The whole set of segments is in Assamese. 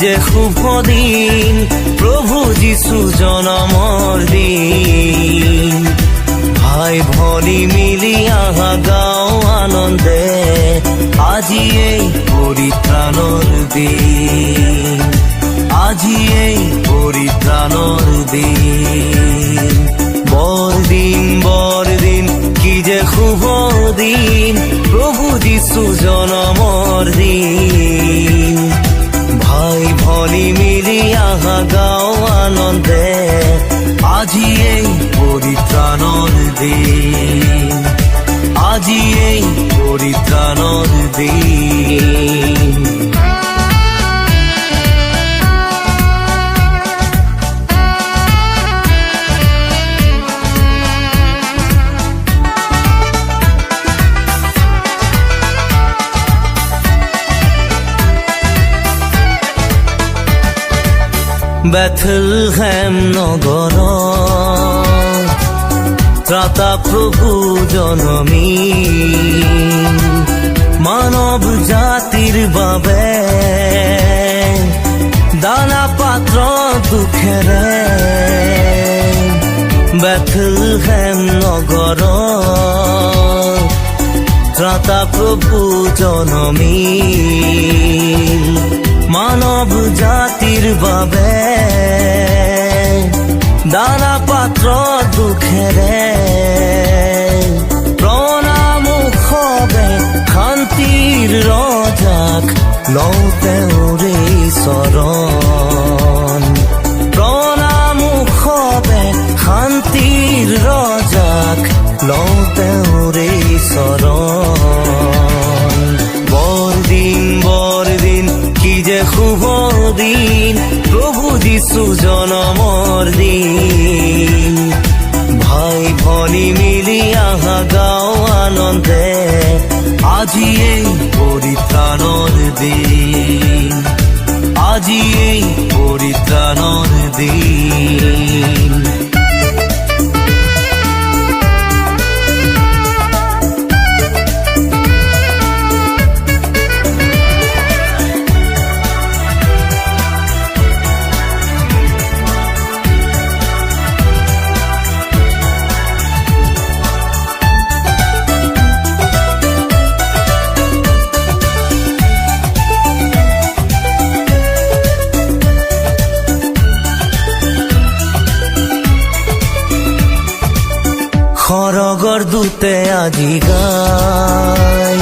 যে শুভ দিন, প্ৰভু যীশু জনমৰ দিন। ভাই ভনী মিলি আহা গাও আনন্দে, আজি এই পৰিত্ৰাণৰ দিন, আজি এই পৰিত্ৰাণৰ দিন। বৰদিন কি যে শুভ দিন, প্ৰভু যীশু জনমৰ দিন। ভাই ভনী মিলি আহা গাও আনন্দে, আজি এই পৰিত্ৰাণৰ দিন, আজি এই পৰিত্ৰাণৰ দিন। বেথলহেম নগৰত ত্ৰাতা প্ৰভু জনমী, মানৱ জাতিৰ বাবে দানা পাত্ৰ দুখেৰে। বেথলহেম নগৰত ত্ৰাতা প্ৰভু জনমী, মানৱ জাতিৰ বাবে দানা পাত্ৰ দুখেৰে। প্ৰণাম উৎসৱে শান্তিৰ ৰজাক, লওঁ তেওঁৰে চৰণ। প্ৰণাম উৎসৱে শান্তিৰ ৰজাক, লওঁ তেওঁৰে চৰণ। বৰদিন কি যে শুভ দিন, প্ৰভু যীশু জনমৰ দিন। ভাই ভনী মিলি আহা গাও আনন্দে, আজি এই পৰিত্ৰাণৰ দিন, আজি এই পৰিত্ৰাণৰ দিন। সৰগৰ দূতে আজি গায়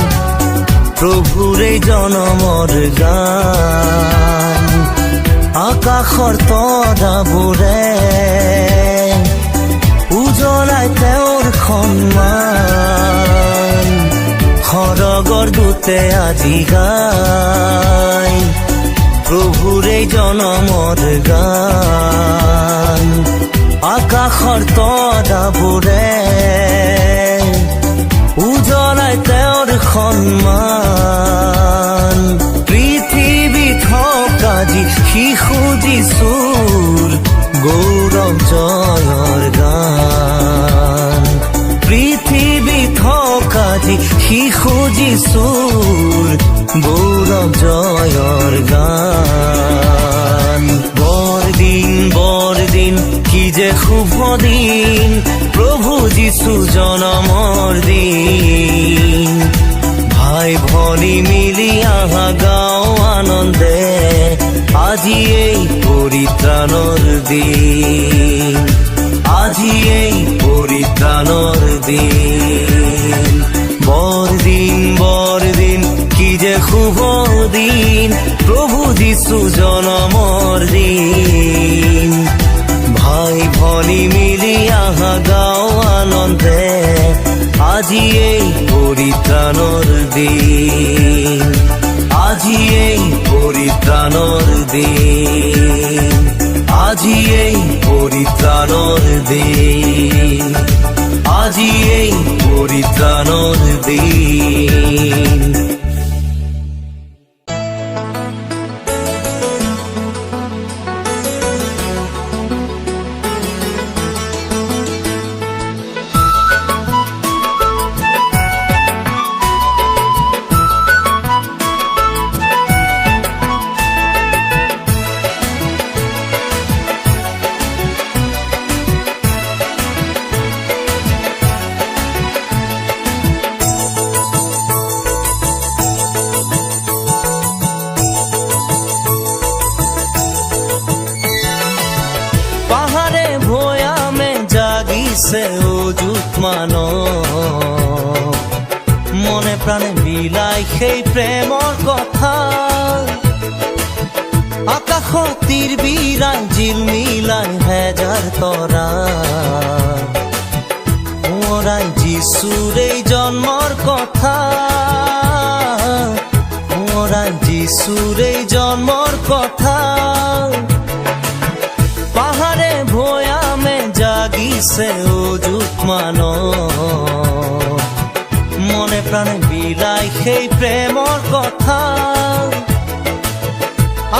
প্ৰভুৰে জনমৰ গান। আকাশৰ তৰাবোৰে উজ্বলাই তেওঁৰ সন্মান। সৰগৰ দূতে আজি গায় প্ৰভুৰে জনমৰ গান। আকাশৰ তৰাবোৰে উজ্বলাই তেওঁৰ সন্মান। পৃথিৱীত থকা যি শিশু যীশুৰ গৌৰৱ জয়ৰ গান। পৃথিৱীত থকা যি শিশু যীশুৰ গৌৰৱ জয়ৰ গান। বৰদিন কি যে শুভ দিন, প্ৰভু যীশু জনমৰ দিন। ভাই ভনী মিলি আহা গাও আনন্দে, আজি এই পৰিত্ৰাণৰ দিন, আজি এই পৰিত্ৰাণৰ দিন। বৰদিন কি যে শুভ দিন, প্ৰভু যীশু জনমৰ দিন। ভাই ভনী মিলি আহা গাও আনন্দে, আজি এই পৰিত্ৰাণৰ দিন, আজি এই পৰিত্ৰাণৰ দিন, আজি এই পৰিত্ৰাণৰ দিন, আজি এই পৰিত্ৰাণৰ দিন। জাগিছে অযুত মানৱ মনে প্ৰাণে বিলাই সেই প্ৰেমৰ কথা আকাশত তীৰ বিৰাই জিলমিলাই হেজাৰ তৰা সোঁৱৰাই যিচুৰ এই জন্মৰ কথা সোঁৱৰাই যিচুৰ এই জন্মৰ কথা পাহাৰে ভৈয়ামে জাগিছে অযুত মানৱ মনে প্ৰাণে বিলাই সেই প্ৰেমৰ কথা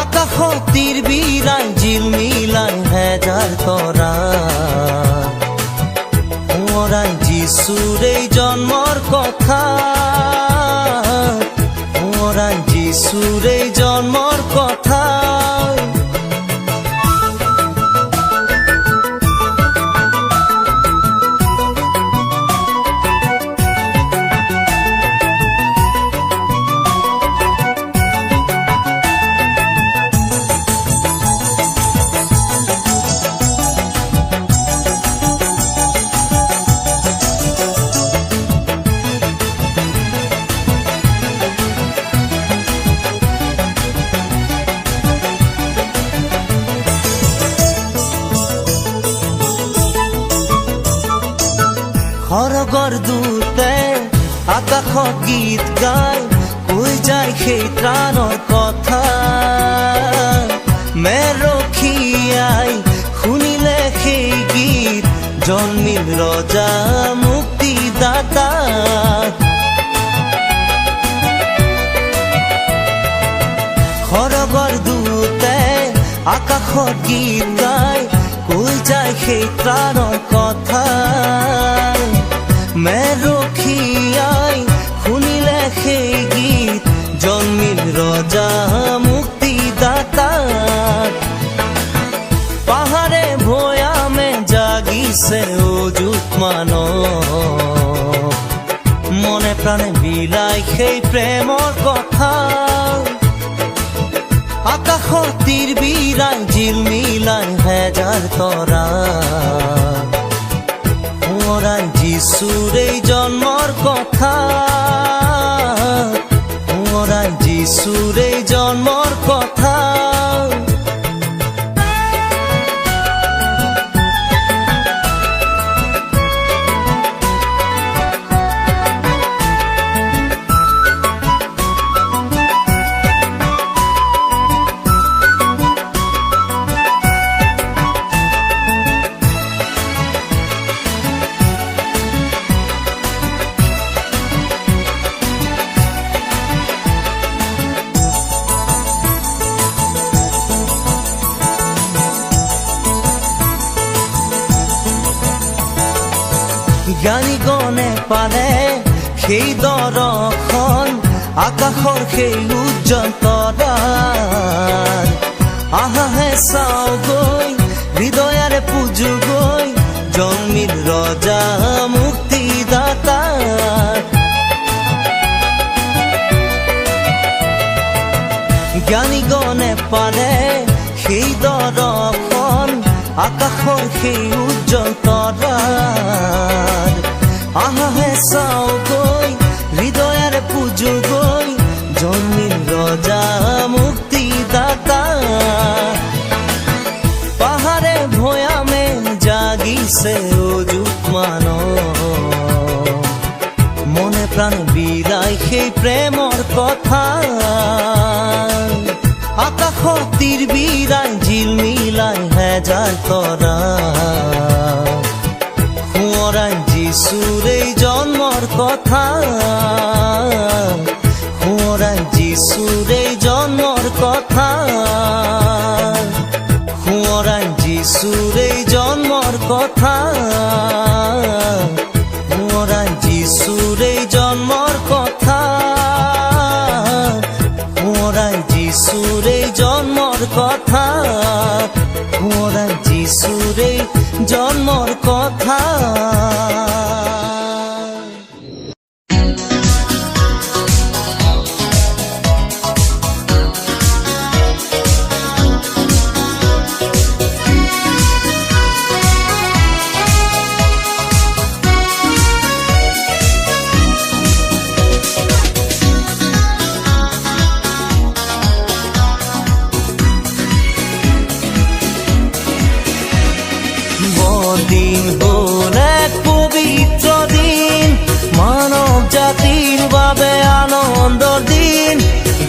আকাশত তীৰ বিৰাই জিলমিলাই হেজাৰ তৰা সোঁৱৰাই যিচুৰ এই জন্মৰ কথা সোঁৱৰাই যিচুৰ এই জন্মৰ কথা সৰগৰ দূতে আকাশত গীত গাই কৈ যায় সেই ত্ৰাণৰ কথা মেৰখীয়াই শুনিলে সেই গীত জন্মিল ৰজা মুক্তিদাতা সৰগৰ দূতে আকাশত গীত গাই কৈ যায় সেই ত্ৰাণৰ কথা মেৰখীয়াই শুনিলে সেই গীত জন্মিল ৰজা মুক্তিদাতা পাহাৰে ভৈয়ামে জাগিছে অযুত মানৱ মনে প্ৰাণে বিলাই সেই প্ৰেমৰ কথা আকাশত তীৰ বিৰাই জিলমিলাই হেজাৰ তৰা সোঁৱৰাই যিচুৰ এই জন্মৰ কথা সোঁৱৰাই যিচুৰ এই জন্মৰ কথা জ্ঞানীগণে পালে সেই দৰ্শন আকাশৰ সেই উজ্জ্বল তৰাৰ আহাহে চাও গৈ হৃদয়াৰে পূজো গৈ জন্মিল ৰজা মুক্তিদাতা জ্ঞানীগণে পালে সেই দৰ্শন আকাশৰ সেই উজ্জ্বল তৰাৰ আহাহে চাও গৈ হৃদয়াৰে পূজো গৈ জন্মিল ৰজা মুক্তিদাতা পাহাৰে ভৈয়ামে জাগিছে অযুত মানৱ মনে প্ৰাণে বিলাই সেই প্ৰেমৰ কথা আকাশত তীৰ বিৰাই জিলমিলাই হেজাৰ তৰা সোঁৱৰাই যিচুৰ এই জন্মৰ কথা সোঁৱৰাই যিচুৰ এই জন্মৰ কথা সোঁৱৰাই যিচুৰ এই জন্মৰ কথা সোঁৱৰাই যিচুৰ এই জন্মৰ কথা সোঁৱৰাই যিচুৰ এই জন্মৰ কথা সোঁৱৰাই যিচুৰ এই জন্মৰ কথা বৰদিন হ'ল এক পবিত্ৰ দিন, মানৱ জাতিৰ বাবে আনন্দৰ দিন।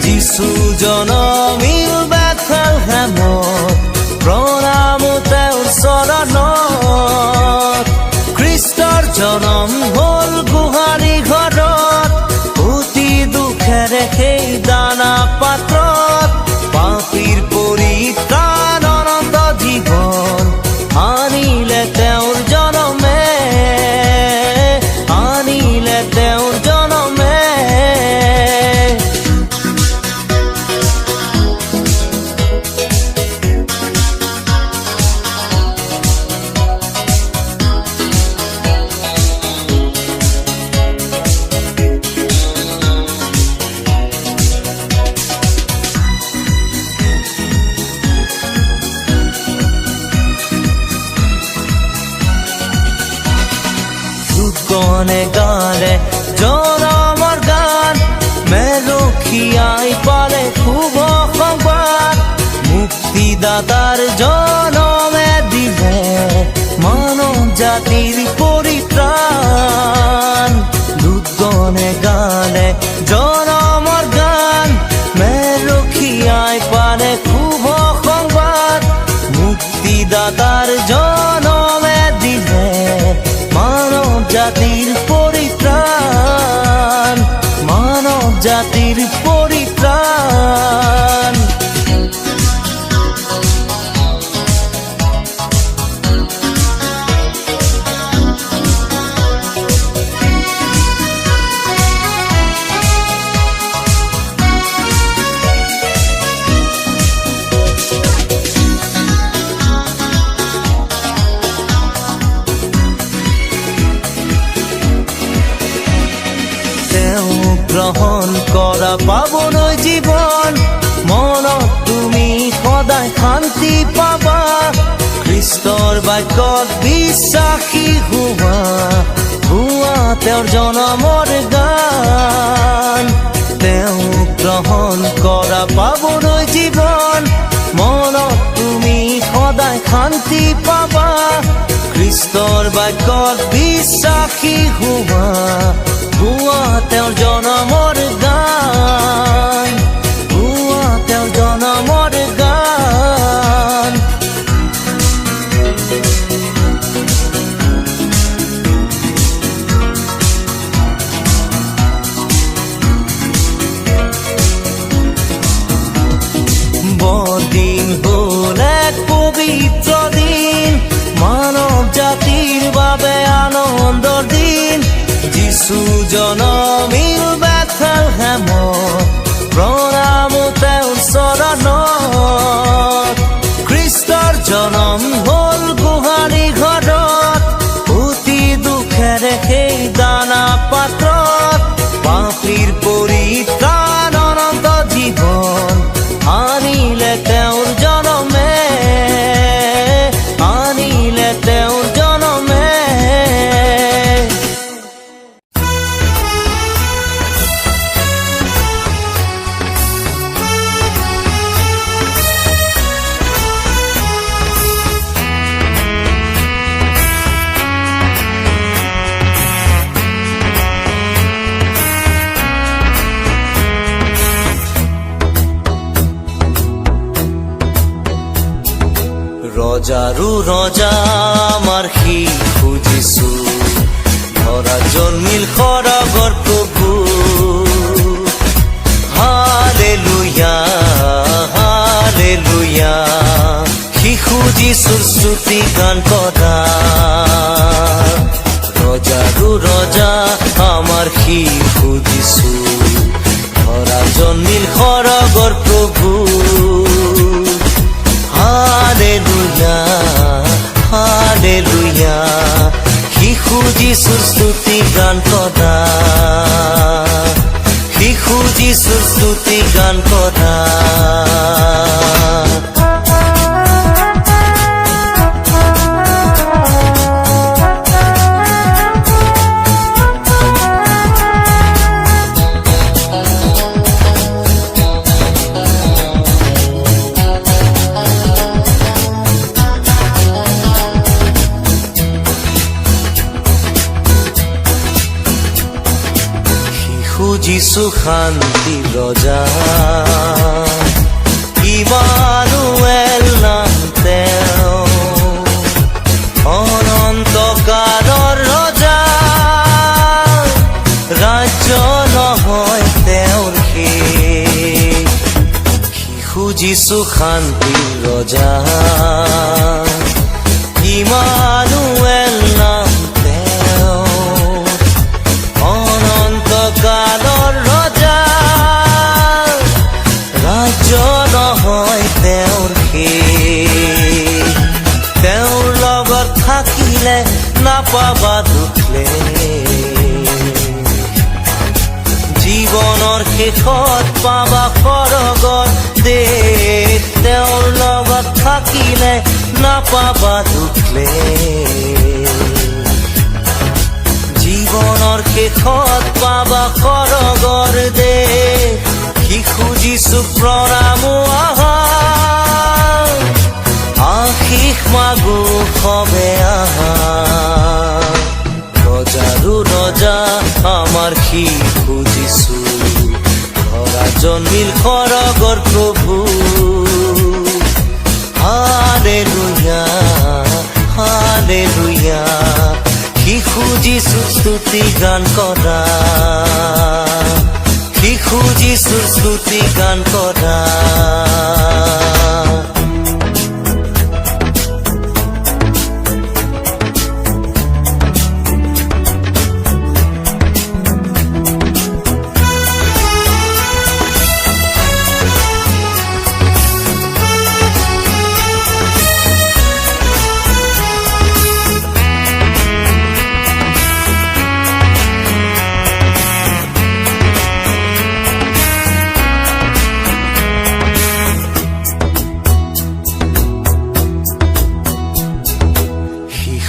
যিশু জনমিল বেথলেহেমত, প্ৰণাম তেওঁৰ চৰণত। খ্ৰীষ্টৰ জনম হ'ল গোহালি ঘৰত, অতি দুখেৰে সেই দানা পাত্ৰত। পাপীৰ পৰিত্ৰাণ অনন্ত জীৱন আনিলে তেওঁৰ জনমে, আনিলে তেওঁৰ জনমে। গনে গালে জনমৰ গান, মেলখিয়াই পালে শুভ সংবাদ। মুক্তিদাতাৰ জনমে দিলে মানৱ জাতিৰ পৰিত্ৰাণ। দুগনে গালে জনমৰ গান, মেলখিয়াই পালে শুভ সংবাদ। মুক্তিদাতাৰ জনমে দিলে মানৱ জাতিৰ পৰিত্ৰাণ, মানৱ জাতিৰ পৰিত্ৰাণ। গ্ৰহণ কৰা পাবলৈ জীৱন, মনত তুমি সদায় শান্তি পাবা। খ্ৰীষ্টৰ বাক্যত বিশ্বাসী হোৱা, হোৱা তেওঁৰ জনমৰ গান। তেওঁ গ্ৰহণ কৰা পাবলৈ জীৱন, মনত তুমি সদায় শান্তি পাবা। খ্ৰীষ্টৰ বাক্যত বিশ্বাসী হোৱা, হোৱা তেওঁৰ জনমৰ গান, হোৱা তেওঁৰ জনমৰ গান। বৰদিন হ'ল এক পবিত্ৰ দিন, মানৱ জাতিৰ বাবে আনন্দৰ দিন। যিশু জনমিল বেথলেহেমত, প্ৰণাম তেওঁৰ চৰণত। খ্ৰীষ্টৰ জনম হ'ল গোহালি ঘৰত, অতি দুখেৰে সেই দানা পাত্ৰত। পাপীৰ পৰিত্ৰাণ অনন্ত জীৱন আনিলে তেওঁৰ জনমে, আনিলে তেওঁৰ জনমে। ৰজাৰো ৰজা আমাৰ শিশু যিশু, ধৰা জন্মিল সৰগৰ প্ৰভু। হালেলুয়া, হালেলুয়া, শিশু যিশুৰ স্তুতি গান কৰা। ৰজাৰো ৰজা আমাৰ শিশু যিশু, ধৰা জন্মিল সৰগৰ প্ৰভু। হালেলুয়া, হালেলুয়া, শিশু যিশুৰ স্তুতি গান কৰা, শিশু যিশুৰ স্তুতি গান কৰা। খুজিছো শান্তি ৰজা ইমানুৱেল নাম তেওঁ অনন্ত কালৰ ৰজা ৰাজ্য নহয় তেওঁৰ শেষ খুজিছো শান্তি ৰজা ইমানুৱেল নাম তেওঁ অনন্ত কালৰ ৰজা ৰাজ্য নহয় তেওঁৰ শেষ তেওঁৰ লগত থাকিলে নাপাবা দুখলে জীৱনৰ শেষত পাবা স্বৰ্গৰ দেশ তেওঁৰ লগত থাকিলে নাপাবা দুখলে জীৱনৰ শেষত পাবা স্বৰ্গৰ দেশ কি খুজিছো প্ৰণাম আশীষ মাগো সবে আহা ৰজাৰো ৰজা আমাৰ সি খুজিছো ধৰা জন্মিল স্বৰ্গৰ প্ৰভু হালেলুয়া হালেলুয়া কি খুজিছো স্তুতি গান কৰা কি খুজিছো স্তুতি গান কৰা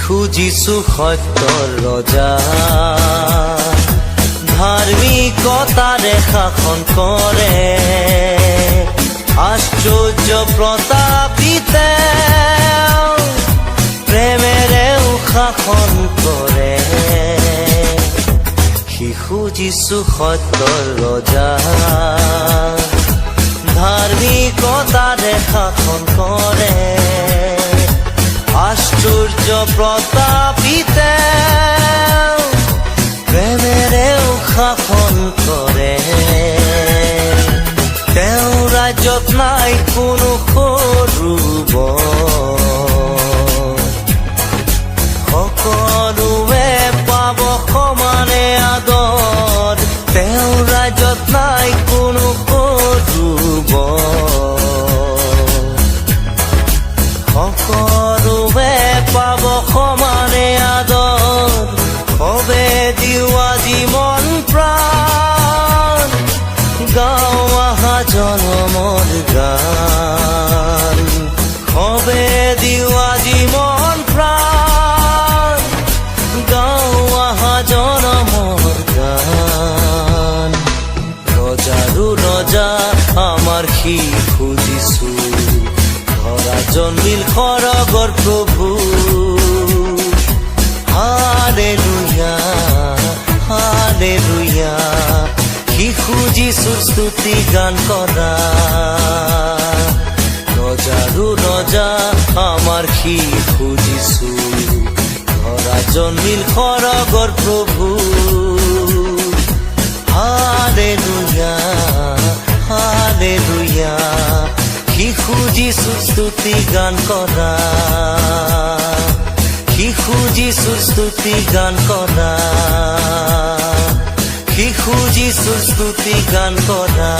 খুজিছো সত্যৰ ৰজা ধাৰ্মিকতাৰে শাসন কৰে আশ্চৰ্য প্ৰতাপিতে প্ৰেমেৰেও শাসন কৰে খুজিছো সত্যৰ ৰজা ধাৰ্মিকতাৰে শাসন কৰে আশ্চৰ্য প্ৰতাপিতে প্ৰেমেৰেও শাসন কৰে তেওঁ ৰাজ্যত নাই কোনো সৰু সকলোৱে পাব সমানে আদৰ তেওঁ ৰাজ্যত নাই কোনো সৰু সকলোৱে পাব সমানে আদৰ সবে দিওৱা জীৱন প্ৰাণ গাঁও আহা জনমৰ গান সবে দিওৱা জীৱন প্ৰাণ গাঁও আহা জনমৰ গান ৰজাৰো ৰজা আমাৰ সি খুজিছো ধৰা জন্মিল স্বৰ্গৰ প্ৰভু হালেলুয়া হালেলুয়া কি খুজিছো স্তুতি গান কৰা ৰজাৰো ৰজা আমাৰ সি খুজিছো ধৰা জন্মিল স্বৰ্গৰ প্ৰভু হালেলুয়া হালেলুয়া কি খুজিছো স্তুতি গান কৰা কি খুজিছো স্তুতি গান কৰা কি খুজিছো স্তুতি গান কৰা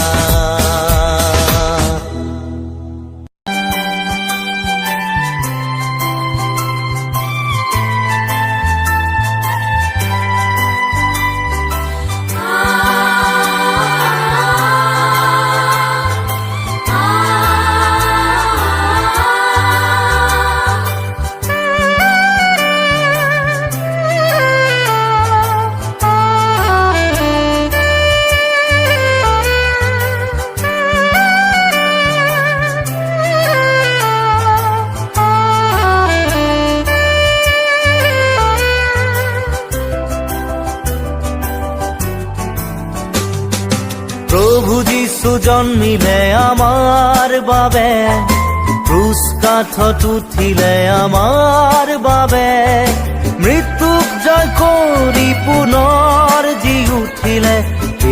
প্ৰভু যীশু জন্মিলে আমাৰ বাবে, ক্ৰুচ কাঠত উঠিলে আমাৰ বাবে, মৃত্যুক জয় কৰি পুনৰ জি উঠিলে,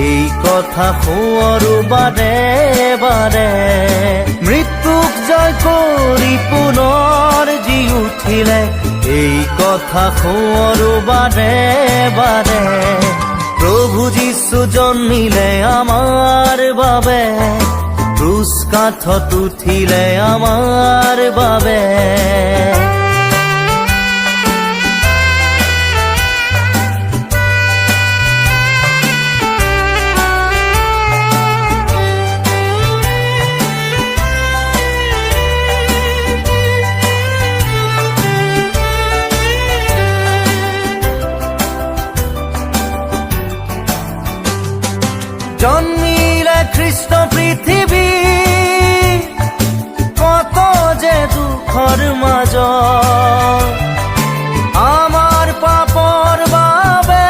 এই কথা শুনো বাৰে বাৰে। মৃত্যুক জয় কৰি পুনৰ জি উঠিলে, এই কথা শুনো বাৰে বাৰে। প্ৰভু যীশু জন্মিলে আমাৰ বাবে, ক্ৰুচ কাঠত উঠিলে আমাৰ বাবে। জন্মিলে খ্ৰীষ্ট পৃথিৱী, কত যে দুখৰ মাজত, আমাৰ পাপৰ বাবে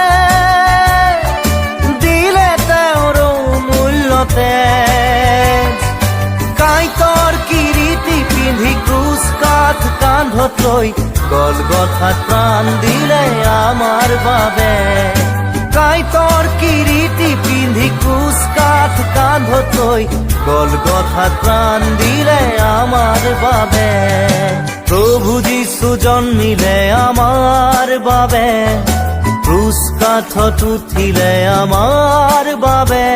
দিলে তেওঁৰ মূল্যতে। কাঁইটৰ কিৰীটি পিন্ধি ক্ৰুচ কাঠ কান্ধত লৈ, গলগথাত প্ৰাণ দিলে আমাৰ বাবে। কাঁইটৰ কিৰীটি পিন্ধি ক্ৰুচ কাঠ কান্ধত লৈ, গলগথাত প্ৰাণ দিলে আমাৰ বাবে। প্ৰভু যীশু জন্মিলে আমাৰ বাবে, ক্ৰুচ কাঠত উঠিলে আমাৰ বাবে,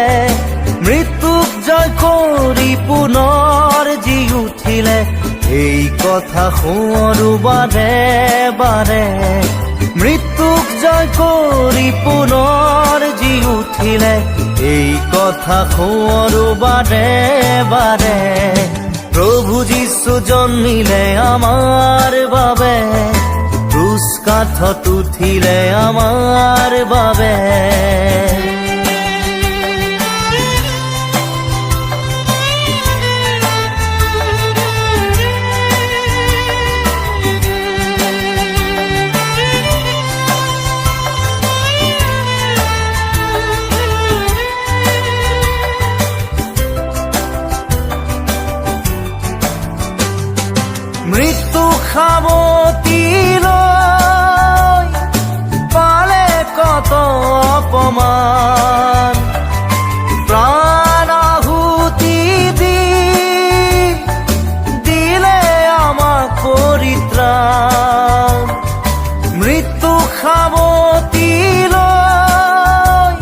মৃত্যুক জয় কৰি পুনৰ জি উঠিলে, এই কথা শুনো বাৰে বাৰে। মৃত্যুক জয় কৰি পুনৰ জি উঠিলে, এই কথা শুনো বাৰে বাৰে। প্ৰভু যীশু জন্মিলে আমাৰ বাবে, ক্ৰুচ কাঠত উঠিলে আমাৰ বাবে। মৃত্যু সাৱটি লৈ পালে কত অপমান, প্ৰাণ আহুতি দি দিলে আমাক পৰিত্ৰাণ। মৃত্যু সাৱটি লৈ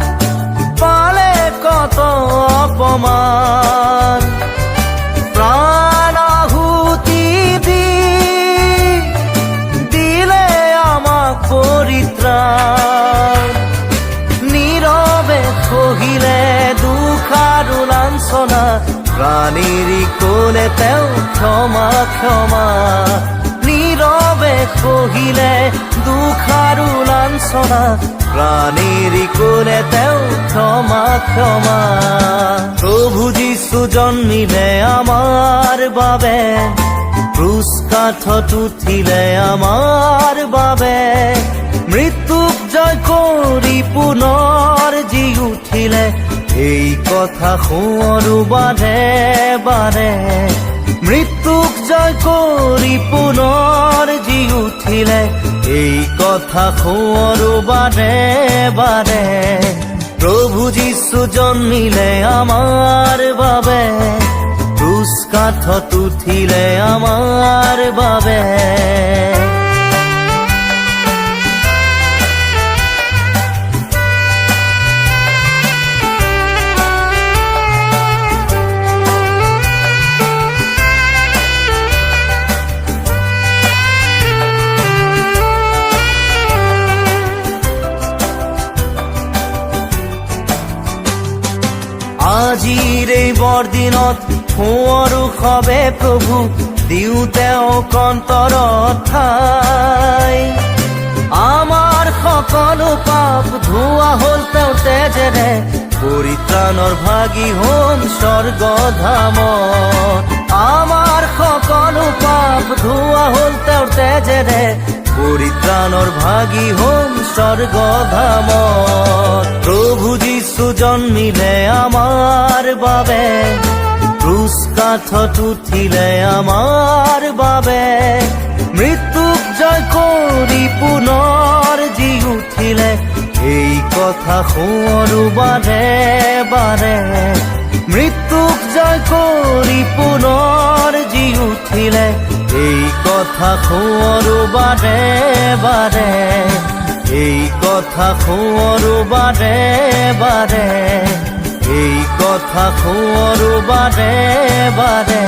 পালে কত অপমান, নীৰৱে সহিলে দুখ আৰু লাঞ্ছনা, প্ৰাণীৰ কোনে তেওঁ ক্ষমা ক্ষমা। নীৰৱে সহিলে দুখ আৰু লাঞ্ছনা, প্ৰাণীৰ কোনে তেওঁ ক্ষমা ক্ষমা। প্ৰভু যীশু জন্মিলে আমাৰ বাবে, ক্ৰুচ কাঠত উঠিলে আমাৰ বাবে, মৃত্যুক জয় কৰি পুনৰ জি উঠিলে, এই কথা শুনো বাৰে বাৰে। মৃত্যুক জয় কৰি পুনৰ জি উঠিলে, এই কথা শুনো বাৰে বাৰে। প্ৰভু যীশু জন্মিলে আমাৰ বাবে, ক্ৰুচ কাঠত উঠিলে আমাৰ বাবে। আজিৰ এই বৰদিনত সোঁৱৰো সবে প্ৰভু, দিওঁ তেওঁক অন্তৰত ঠাই। আমাৰ সকলো পাপ ধোৱা হ'ল তেওঁৰ তেজেৰে, পৰিত্ৰাণৰ ভাগী হ'ম স্বৰ্গধামত। আমাৰ সকলো পাপ ধোৱা হ'ল তেওঁৰ তেজেৰে, পৰিত্ৰাণৰ ভাগী হম স্বৰ্গধামত। প্ৰভু যীশু জন্মিলে আমাৰ বাবে, ক্ৰুচ কাঠত উঠিলে আমাৰ বাবে, মৃত্যুক জয় কৰি পুনৰ জি উঠিলে, এই কথা শুনো বাৰে বাৰে। মৃত্যুক জয় কৰি পুনৰ জি উঠিলে, এই কথা শুনো বাৰে বাৰে, এই কথা শুনো বাৰে বাৰে, এই কথা শুনো বাৰে বাৰে।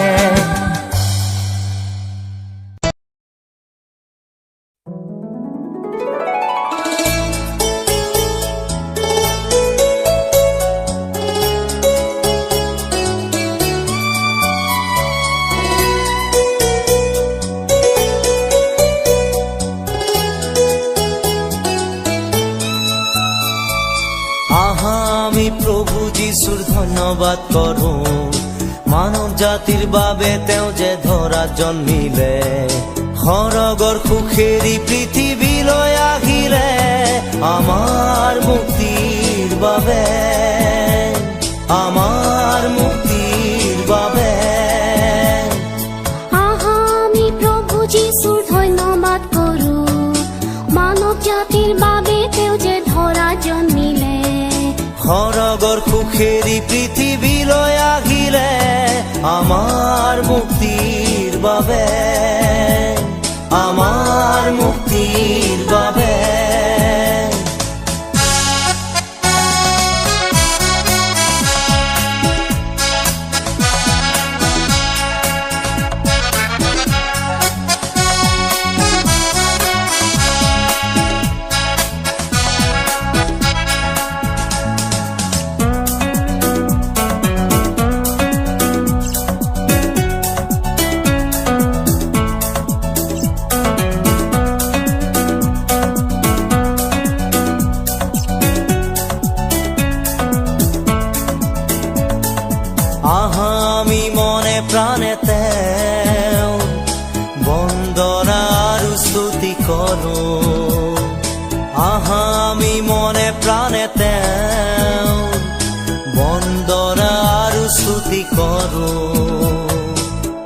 আমি প্ৰভু যীশুৰ ধন্যবাদ কৰো, মানৱ জাতিৰ বাবে তেওঁ যে ধৰাত জন্মিলে, সৰগৰ সুখেৰি পৃথিৱীলৈ আহিলে, আমাৰ মুক্তিৰ বাবে, আমাৰ মুক্তিৰ বাবে। আমি প্ৰভু যীশুৰ ধন্যবাদ কৰো, মানৱ জাতিৰ বাবে তেওঁ যে ধৰাত জন্মিলে, সৰগৰ সুখেৰি পৃথিৱীলৈ আহিলে, আমাৰ মুক্তিৰ বাবে, আমাৰ মুক্তিৰ বাবে। আমি মনে প্ৰাণে তেওঁ বন্দনা আৰু স্তুতি কৰো, আমি মনে প্ৰাণে তেওঁ বন্দনা আৰু স্তুতি কৰো।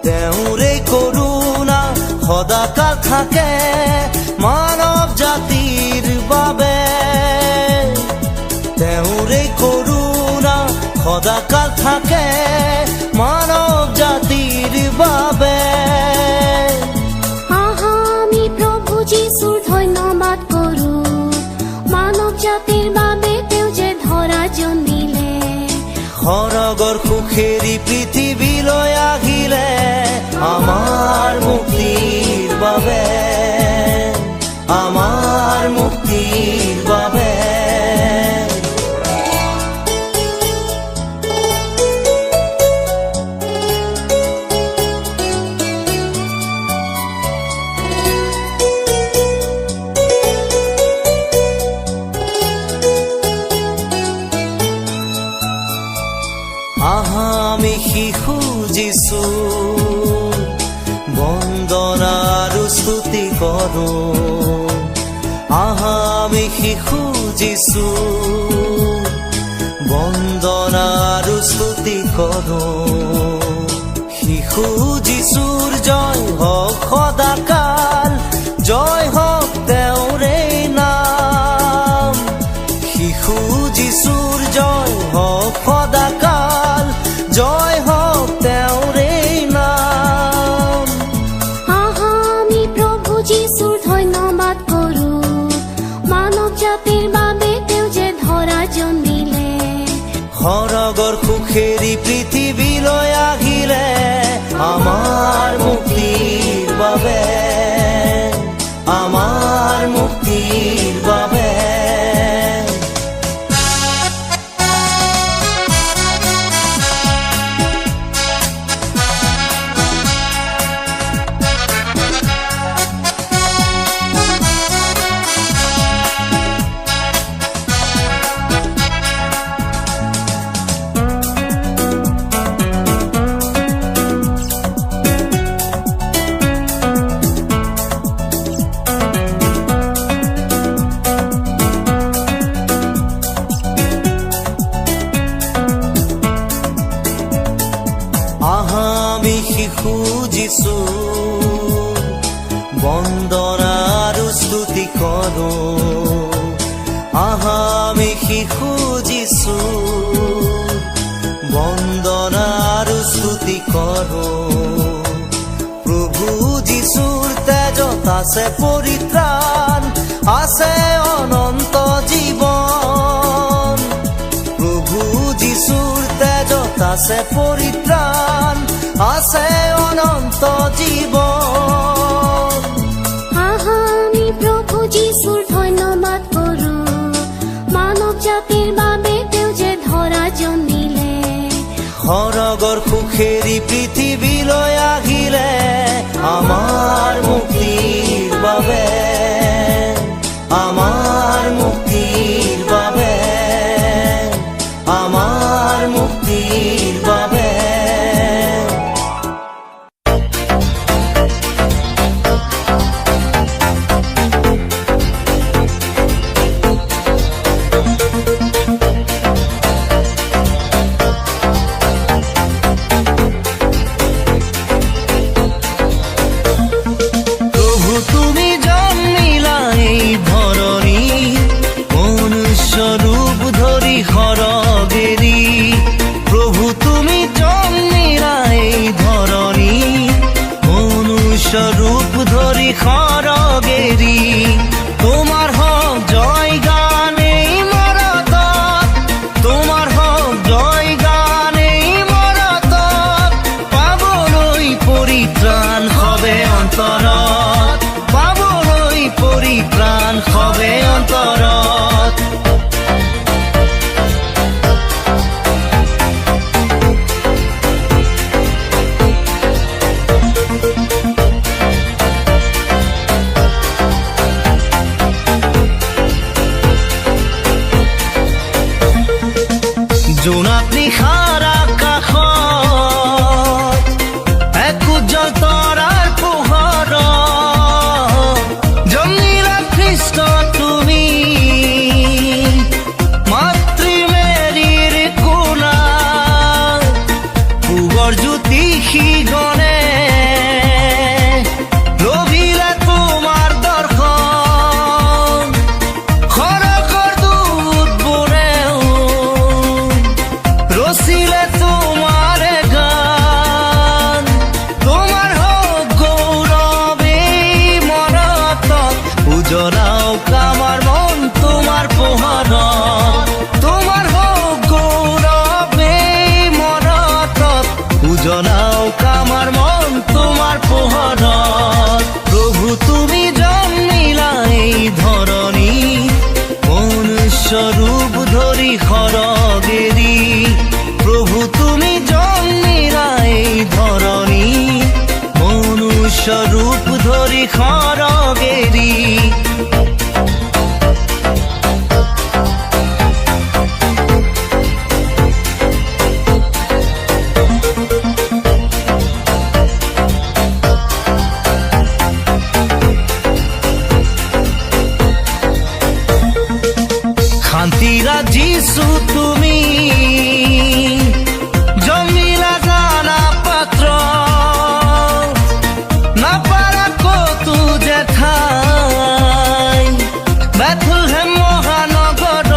তেওঁৰে কৰোণা সদাকাল থাকে মানৱ জাতিৰ বাবে, তেওঁৰে কৰোণা সদাকাল থাকে মানৱ জাতিৰ বাবে। আমি প্ৰভু যীশুৰ ধন্যবাদ কৰো, মানৱ জাতিৰ বাবে তেওঁ যে ধৰাত জন্মিলে, সৰগৰ সুখেৰি পৃথিৱীলৈ আহিলে, আমাৰ মুক্তিৰ বাবে, আমাৰ মুক্তিৰ বাবে। আমি শিশু যীশু বন্দনা আৰু স্তুতি কৰো, আমি শিশু যীশু বন্দনা আৰু স্তুতি কৰো। শিশু যীশুৰ জয় হওক সদাকাল, জয় হওক তেওঁৰে নাম। শিশু যীশুৰ জয় হওক সদাকাল, জয় হওক তেওঁৰে নাম। আমি প্ৰভু যীশুৰ ধন্যবাদ কৰো, মানৱ জাতিৰ বাবে তেওঁ যে ধৰাত জন্মিলে, সৰগৰ সুখেৰি পৃথিৱীলৈ আহিলে, আমাৰ মুক্তিৰ বাবে, আমাৰ মুক্তিৰ বাবে। কৰো আহা আমি শিশু যিছু বন্দনা আৰু স্তুতি কৰো প্ৰভু যিছুৰ তেজত আছে পৰিত্ৰাণ আছে অনন্ত জীৱন প্ৰভু যিছুৰ তেজত আছে পৰিত্ৰাণ আছে অনন্ত জীৱন আহা আমি প্ৰভু যীশুৰ ধন্যবাদ কৰো মানৱ জাতিৰ বাবে তেওঁ যে ধৰা জন্মিলে সৰগৰ সুখেৰি পৃথিৱীলৈ আহিলে আমাৰ মুক্তিৰ বাবে আমাৰ মুক্তিৰ বাবে আমাৰ মুক্তিৰ বাবে রূপ ধরি খরগেরি তোমার হোক জয় গান এই মরত তোমার হোক জয় গান এই মরত পাবলই পরিত্রাণ হবে অন্তরত পাবলই পরিত্রাণ হবে অন্তরত জোনাক নিশাৰ আকাশত এক উজ্জ্বল তৰাৰ পোহৰত জন্মিলা খ্ৰীষ্ট তুমি মাতৃ মেৰীৰ কোলাত পূবৰ জ্যোতি সিগনে লভিলে তোমাৰ দৰ্শন খৰকৰ দূতবোৰেও রসিলে তোমার গান তোমার হোক গৌরবে মরত উজলাও আমার মন তোমার পোহরত তোমার হোক গৌরবে মরত উজলাও আমার মন তোমার পোহরত প্রভু তুমি জন্মিলা এই ধরণী মনুষ্য রূপ ধরি খরগেরি প্রভু তুমি জন্মিলা এই ধরণী মনুষ্য রূপ ধরি খরগেরি শান্তিরা যিছু তুমি জন্মিলা জানা পাত্র না পারা কতু জেঠাই বেথলেহেম মহানগর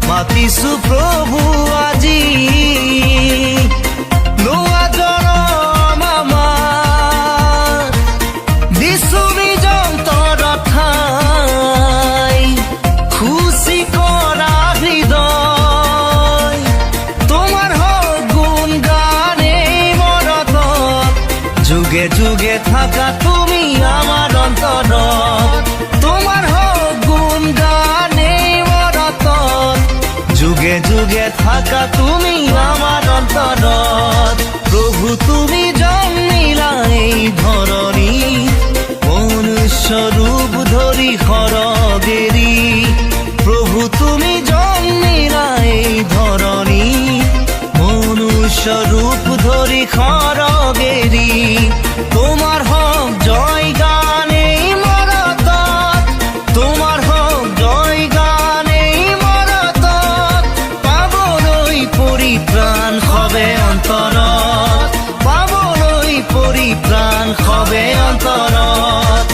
মাতিছো প্রভু আজি নোৱা জনম আমাৰ দিছো নিযন্তৰ ঠাই খুশি করা হৃদয় তোমার হোক গুণ গানে মরত যুগে যুগে থাকা তুমি আমার অন্তরত তোমার হোক গুণ গানে মরত যুগে যুগে থাকা তুমি আমার অন্তরত প্রভু তুমি জন্মিলা এই ধরণী মনুষ্য রূপ ধরি খরগেরি প্রভু তুমি জন্মিলা এই ধরণী মনুষ্য রূপ ধরি খরগেরি তোমার হোক জয় গান এই মরত তোমার হোক জয় গান এই মরত পাবলই পরিত্রাণ হবে অন্তরত পাবলই পরিত্রাণ হবে অন্তরত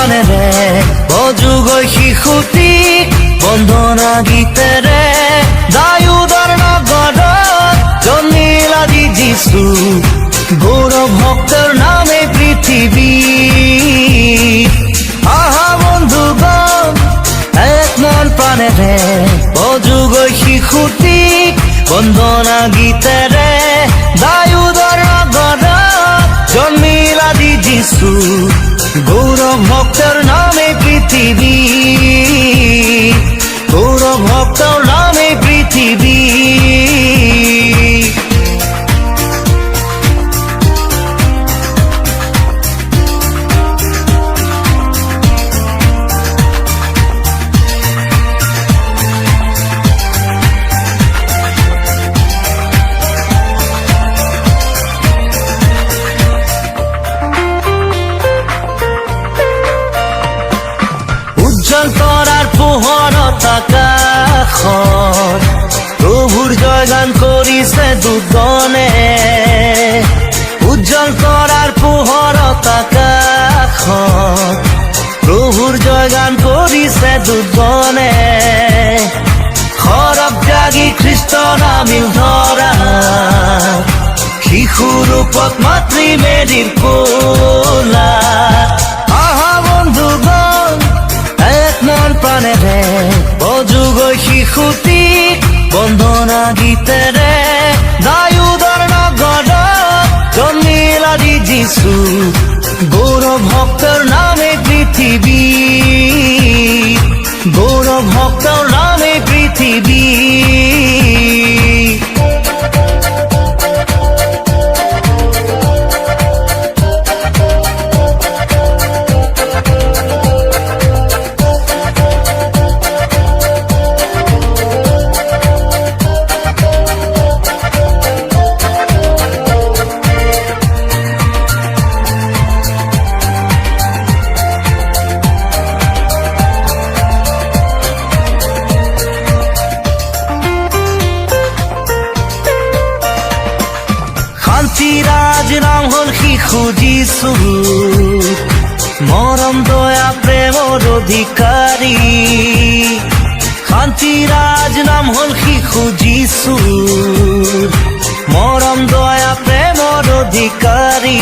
প্ৰাণেৰে অযুগৈ শিশুটিক বন্দনা গীতেৰে দায়ুদৰ নগৰত জন্মিল আজি যিছু গৌৰৱ ভক্তৰ নামে পৃথিৱী আহা বন্ধুগণ এক মন প্ৰাণেৰে অযুগৈ শিশুটিক বন্দনা গীতেৰে দায়ুদৰ নগৰত জন্মিল আজি যিছু গৌৰৱ ভক্তৰ নামে পৃথিৱী গৌৰৱ ভক্তৰ নামে পৃথিৱী উজ্জ্বল তৰাৰ পোহৰত আকাশত প্ৰভুৰ জয়গান কৰিছে দুজনে উজ্জ্বল তৰাৰ পোহৰত আকাশত প্ৰভুৰ জয়গান কৰিছে দুজনে সৰব ত্যাগী খ্ৰীষ্ট নামিল ধৰা শিশু ৰূপত মাতৃ মেৰীৰ কোলা আহা বন্ধুগণ এক মন প্ৰাণেৰে অযুগৈ শিশুটিক বন্দনা গীতেৰে দায়ুদৰ নগৰত জন্মিল আজি যিছু গৌৰৱ ভক্তৰ নামে পৃথিৱী গৌৰৱ ভক্তৰ নামে পৃথিৱী শান্তিৰাজ নাম হল শিশু যিছু মৰম দয়া প্ৰেমৰ অধিকাৰী শান্তিৰাজ নাম হল শিশু যিছু মৰম দয়া প্ৰেমৰ অধিকাৰী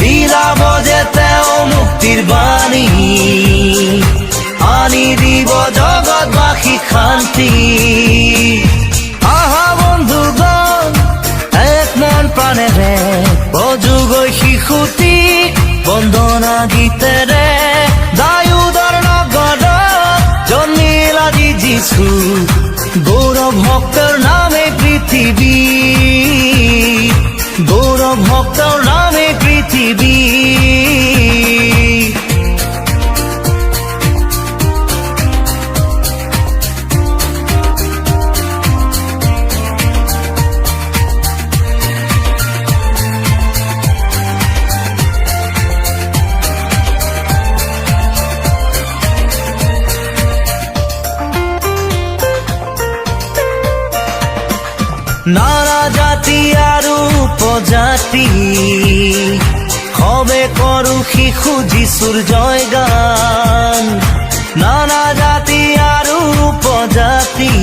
বিলাব যে তেওঁ মুক্তিৰ বাণী আনি দিব জগতবাসী শান্তি আহা বন্ধুগণ এক মন প্ৰাণেৰে অযুগৈ শিশুটিক বন্দনা গীতেৰে দায়ুদৰ নগৰত জন্মিল আজি যিছু গৌৰৱ ভক্তৰ নামে পৃথিৱী গৌৰৱ ভক্তৰ নামে পৃথিৱী নানা জাতি আৰু উপজাতি সবে কৰো শিশু যিছুৰ জয়গান নানা জাতি আৰু উপজাতি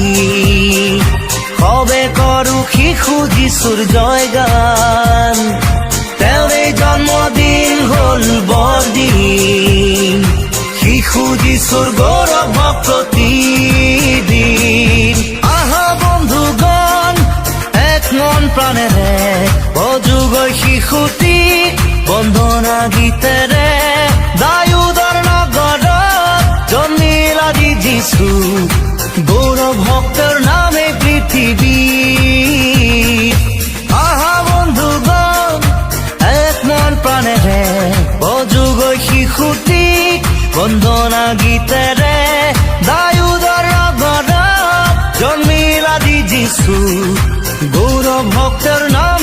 সবে কৰো শিশু যিছুৰ জয়গান তেওঁৰে জন্মদিন হল বৰদিন শিশু যিছুৰ গৌৰৱ প্ৰতিদিন আহা বন্ধুগণ এক মন প্ৰাণেৰে অযুগৈ শিশুটিক বন্দনা গীতেৰে দায়ুদৰ নগৰত জন্মিল আজি যিছু গৌৰৱ ভক্তৰ নামে পৃথিৱী আহা বন্ধুগণ এক মন প্ৰাণেৰে অযুগৈ শিশুটিক বন্দনা গীতেৰে দায়ুদৰ নগৰত জন্মিল আজি যিছু গৌৰৱ ভক্তৰ নাম